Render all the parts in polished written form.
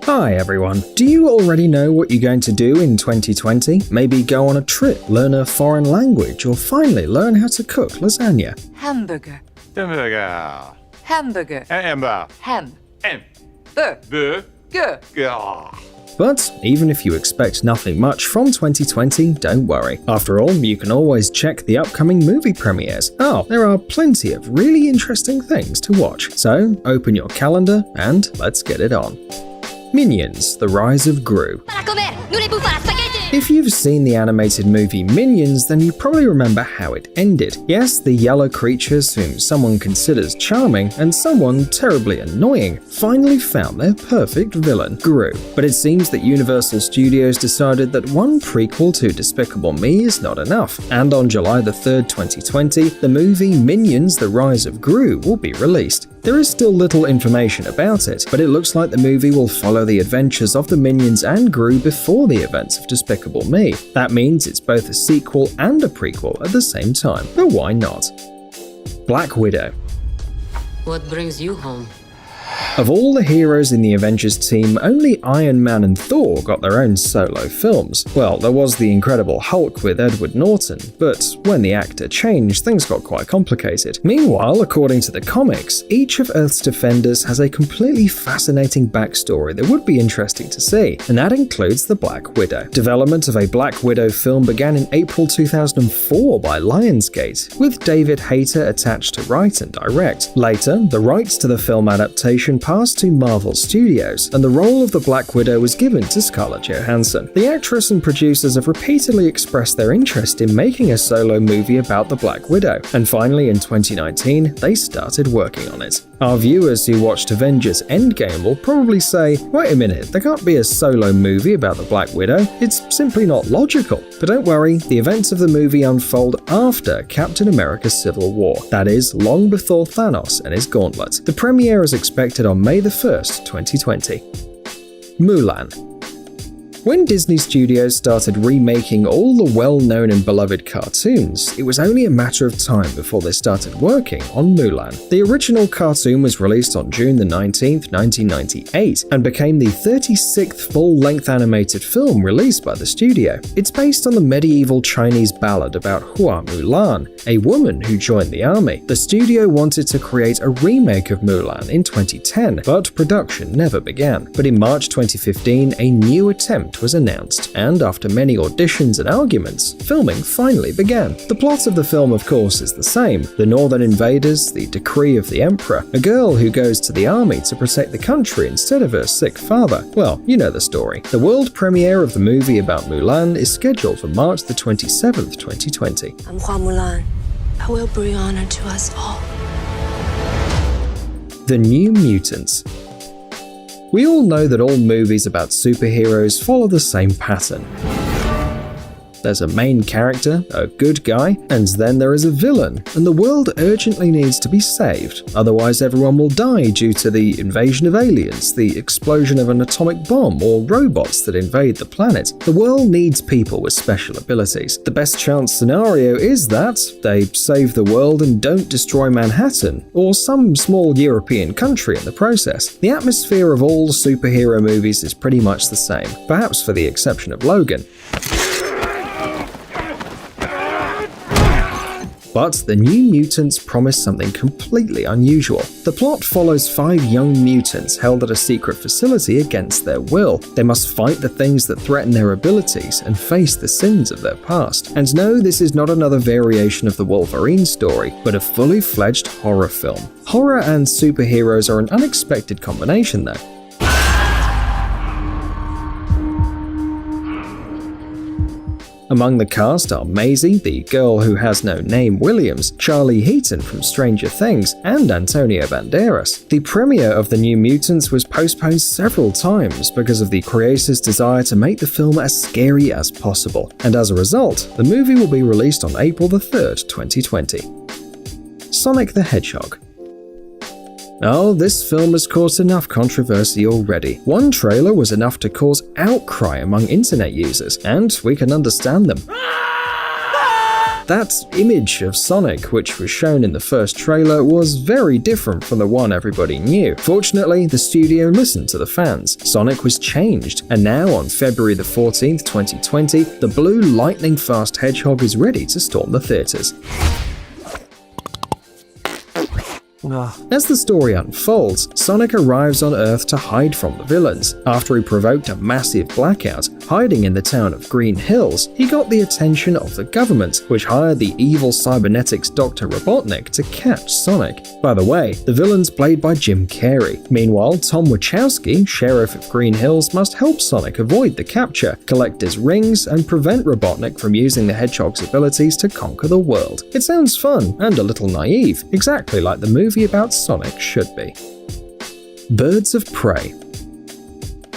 Hi everyone. Do you already know what you're going to do in 2020? Maybe go on a trip, learn a foreign language, or finally learn how to cook lasagna. Hamburger. Hamburger. Hamburger. Hamburger. Ham. Ham. Burger. But even if you expect nothing much from 2020, don't worry. After all, you can always check the upcoming movie premieres. There are plenty of really interesting things to watch. So open your calendar and let's get it on. Minions: The Rise of Gru. If you've seen the animated movie Minions, then you probably remember how it ended. Yes, the yellow creatures, whom someone considers charming and someone terribly annoying, finally found their perfect villain, Gru. But it seems that Universal Studios decided that one prequel to Despicable Me is not enough, and on July 3rd, 2020, the movie Minions: The Rise of Gru will be released. There is still little information about it, but it looks like the movie will follow the adventures of the Minions and Gru before the events of Despicable Me. That means it's both a sequel and a prequel at the same time, but why not? Black Widow. What brings you home? Of all the heroes in the Avengers team, only Iron Man and Thor got their own solo films. Well, there was the Incredible Hulk with Edward Norton, but when the actor changed, things got quite complicated. Meanwhile, according to the comics, each of Earth's defenders has a completely fascinating backstory that would be interesting to see, and that includes the Black Widow. Development of a Black Widow film began in April 2004 by Lionsgate, with David Hayter attached to write and direct. Later, the rights to the film adaptation passed to Marvel Studios, and the role of the Black Widow was given to Scarlett Johansson. The actress and producers have repeatedly expressed their interest in making a solo movie about the Black Widow, and finally in 2019, they started working on it. Our viewers who watched Avengers Endgame will probably say, wait a minute, there can't be a solo movie about the Black Widow, it's simply not logical. But don't worry, the events of the movie unfold after Captain America Civil War, that is, long before Thanos and his gauntlet. The premiere is expected on May 1st, 2020. Mulan. When Disney Studios started remaking all the well-known and beloved cartoons, it was only a matter of time before they started working on Mulan. The original cartoon was released on June 19th, 1998, and became the 36th full-length animated film released by the studio. It's based on the medieval Chinese ballad about Hua Mulan, a woman who joined the army. The studio wanted to create a remake of Mulan in 2010, but production never began. But in March 2015, a new attempt was announced, and after many auditions and arguments, filming finally began. The plot of the film, of course, is the same. The Northern invaders, the decree of the Emperor, a girl who goes to the army to protect the country instead of her sick father. Well, you know the story. The world premiere of the movie about Mulan is scheduled for March 27th, 2020. I'm Hua Mulan. I will bring honor to us all. The New Mutants. We all know that all movies about superheroes follow the same pattern. There's a main character, a good guy, and then there is a villain, and the world urgently needs to be saved, otherwise everyone will die due to the invasion of aliens, the explosion of an atomic bomb, or robots that invade the planet. The world needs people with special abilities. The best chance scenario is that they save the world and don't destroy Manhattan, or some small European country in the process. The atmosphere of all superhero movies is pretty much the same, perhaps for the exception of Logan. But the New Mutants promise something completely unusual. The plot follows 5 young mutants held at a secret facility against their will. They must fight the things that threaten their abilities and face the sins of their past. And no, this is not another variation of the Wolverine story, but a fully fledged horror film. Horror and superheroes are an unexpected combination though. Among the cast are Maisie, the girl who has no name Williams, Charlie Heaton from Stranger Things, and Antonio Banderas. The premiere of The New Mutants was postponed several times because of the creators' desire to make the film as scary as possible, and as a result, the movie will be released on April 3rd, 2020. Sonic the Hedgehog. Oh, this film has caused enough controversy already. One trailer was enough to cause outcry among internet users, and we can understand them. That image of Sonic, which was shown in the first trailer, was very different from the one everybody knew. Fortunately, the studio listened to the fans. Sonic was changed, and now on February the 14th, 2020, the blue lightning-fast hedgehog is ready to storm the theaters. As the story unfolds, Sonic arrives on Earth to hide from the villains. After he provoked a massive blackout, hiding in the town of Green Hills, he got the attention of the government, which hired the evil cybernetics Dr. Robotnik to catch Sonic. By the way, the villain's played by Jim Carrey. Meanwhile, Tom Wachowski, sheriff of Green Hills, must help Sonic avoid the capture, collect his rings, and prevent Robotnik from using the hedgehog's abilities to conquer the world. It sounds fun and a little naive, exactly like the movie about Sonic should be. Birds of Prey.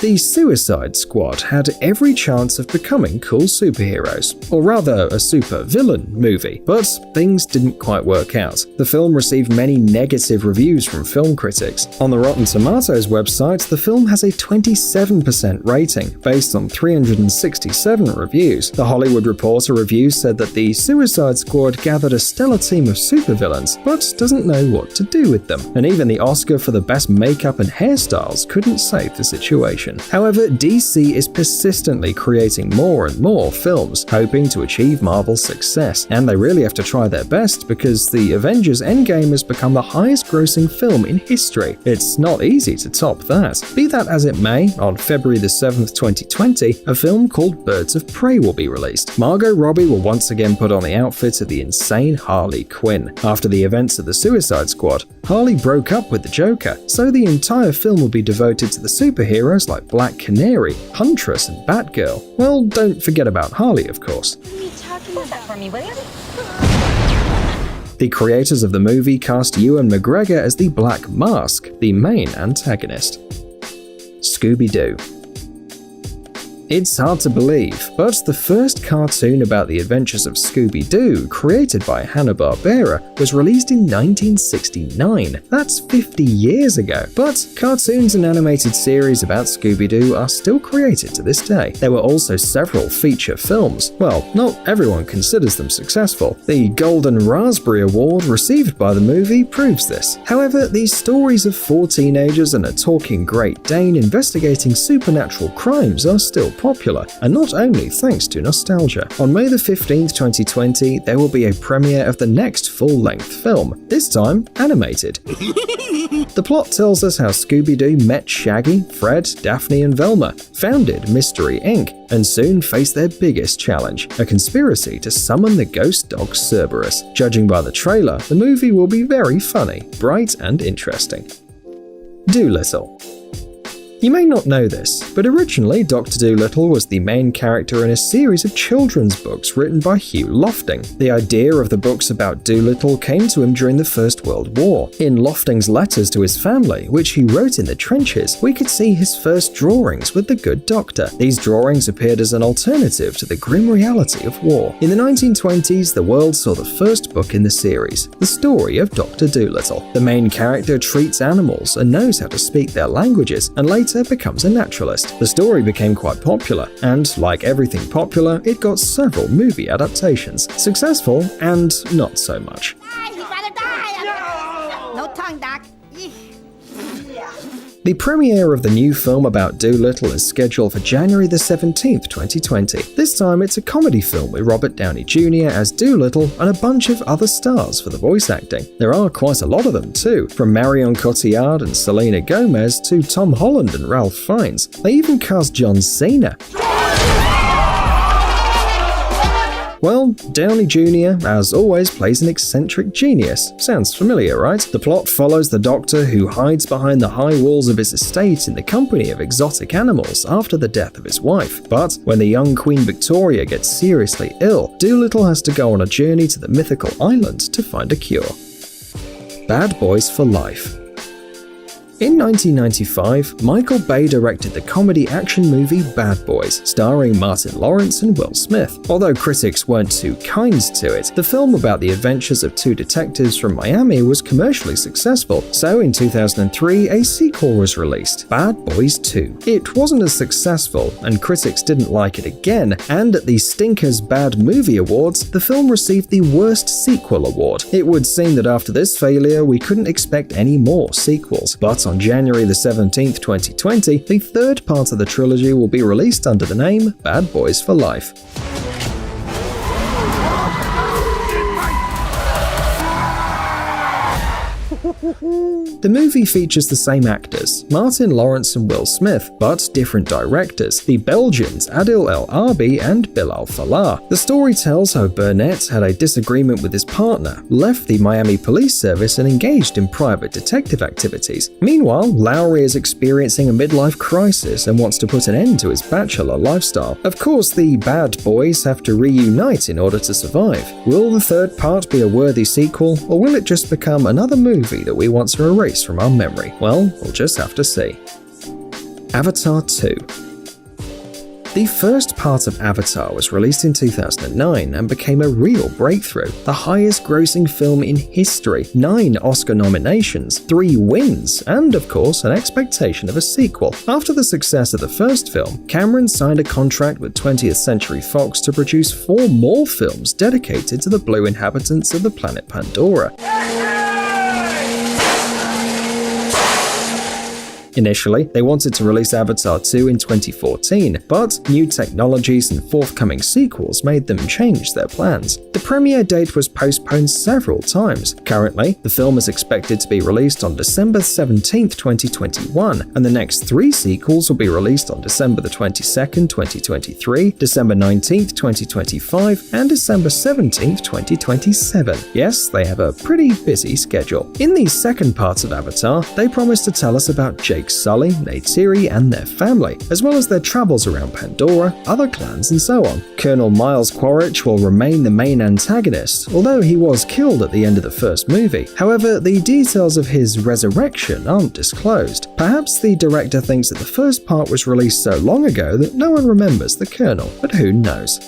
The Suicide Squad had every chance of becoming cool superheroes, or rather a super-villain movie, but things didn't quite work out. The film received many negative reviews from film critics. On the Rotten Tomatoes website, the film has a 27% rating, based on 367 reviews. The Hollywood Reporter review said that the Suicide Squad gathered a stellar team of supervillains, but doesn't know what to do with them, and even the Oscar for the best makeup and hairstyles couldn't save the situation. However, DC is persistently creating more and more films, hoping to achieve Marvel's success, and they really have to try their best because the Avengers Endgame has become the highest grossing film in history. It's not easy to top that. Be that as it may, on February the 7th, 2020, a film called Birds of Prey will be released. Margot Robbie will once again put on the outfit of the insane Harley Quinn. After the events of the Suicide Squad, Harley broke up with the Joker, so the entire film will be devoted to the superheroes like Black Canary, Huntress, and Batgirl. Well, don't forget about Harley, of course. The creators of the movie cast Ewan McGregor as the Black Mask, the main antagonist. Scooby-Doo. It's hard to believe, but the first cartoon about the adventures of Scooby-Doo, created by Hanna-Barbera, was released in 1969. That's 50 years ago. But cartoons and animated series about Scooby-Doo are still created to this day. There were also several feature films. Well, not everyone considers them successful. The Golden Raspberry Award received by the movie proves this. However, these stories of 4 teenagers and a talking Great Dane investigating supernatural crimes are still popular, and not only thanks to nostalgia. On May the 15th, 2020, there will be a premiere of the next full-length film, this time animated. The plot tells us how Scooby-Doo met Shaggy, Fred, Daphne, and Velma, founded Mystery Inc., and soon faced their biggest challenge, a conspiracy to summon the ghost dog Cerberus. Judging by the trailer, the movie will be very funny, bright, and interesting. Dolittle. You may not know this, but originally Dr. Dolittle was the main character in a series of children's books written by Hugh Lofting. The idea of the books about Dolittle came to him during the First World War. In Lofting's letters to his family, which he wrote in the trenches, we could see his first drawings with the Good Doctor. These drawings appeared as an alternative to the grim reality of war. In the 1920s, the world saw the first book in the series, the story of Dr. Dolittle. The main character treats animals and knows how to speak their languages, and later becomes a naturalist. The story became quite popular, and like everything popular, it got several movie adaptations, successful and not so much. No tongue, Doc. The premiere of the new film about Dolittle is scheduled for January the 17th, 2020. This time it's a comedy film with Robert Downey Jr. as Dolittle and a bunch of other stars for the voice acting. There are quite a lot of them too, from Marion Cotillard and Selena Gomez to Tom Holland and Ralph Fiennes. They even cast John Cena. Well, Downey Jr., as always, plays an eccentric genius. Sounds familiar, right? The plot follows the Doctor who hides behind the high walls of his estate in the company of exotic animals after the death of his wife. But when the young Queen Victoria gets seriously ill, Dolittle has to go on a journey to the mythical island to find a cure. Bad Boys for Life. In 1995, Michael Bay directed the comedy action movie Bad Boys, starring Martin Lawrence and Will Smith. Although critics weren't too kind to it, the film about the adventures of two detectives from Miami was commercially successful, so in 2003 a sequel was released, Bad Boys 2. It wasn't as successful, and critics didn't like it again, and at the Stinkers Bad Movie Awards, the film received the Worst Sequel award. It would seem that after this failure, we couldn't expect any more sequels, but on January 17, 2020, the third part of the trilogy will be released under the name Bad Boys for Life. The movie features the same actors, Martin Lawrence and Will Smith, but different directors, the Belgians Adil El Arbi and Bilal Fallah. The story tells how Burnett had a disagreement with his partner, left the Miami Police Service and engaged in private detective activities. Meanwhile, Lowry is experiencing a midlife crisis and wants to put an end to his bachelor lifestyle. Of course, the bad boys have to reunite in order to survive. Will the third part be a worthy sequel, or will it just become another movie that we want to erase from our memory? Well, we'll just have to see. Avatar 2. The first part of Avatar was released in 2009 and became a real breakthrough, the highest grossing film in history, 9 Oscar nominations, 3 wins, and of course an expectation of a sequel. After the success of the first film, Cameron signed a contract with 20th Century Fox to produce 4 more films dedicated to the blue inhabitants of the planet Pandora. Initially, they wanted to release Avatar 2 in 2014, but new technologies and forthcoming sequels made them change their plans. The premiere date was postponed several times. Currently, the film is expected to be released on December 17, 2021, and the next 3 sequels will be released on December 22, 2023, December 19, 2025, and December 17, 2027. Yes, they have a pretty busy schedule. In the second part of Avatar, they promise to tell us about Jake Sully, Neytiri, and their family, as well as their travels around Pandora, other clans, and so on. Colonel Miles Quaritch will remain the main antagonist, although he was killed at the end of the first movie. However, the details of his resurrection aren't disclosed. Perhaps the director thinks that the first part was released so long ago that no one remembers the Colonel, but who knows.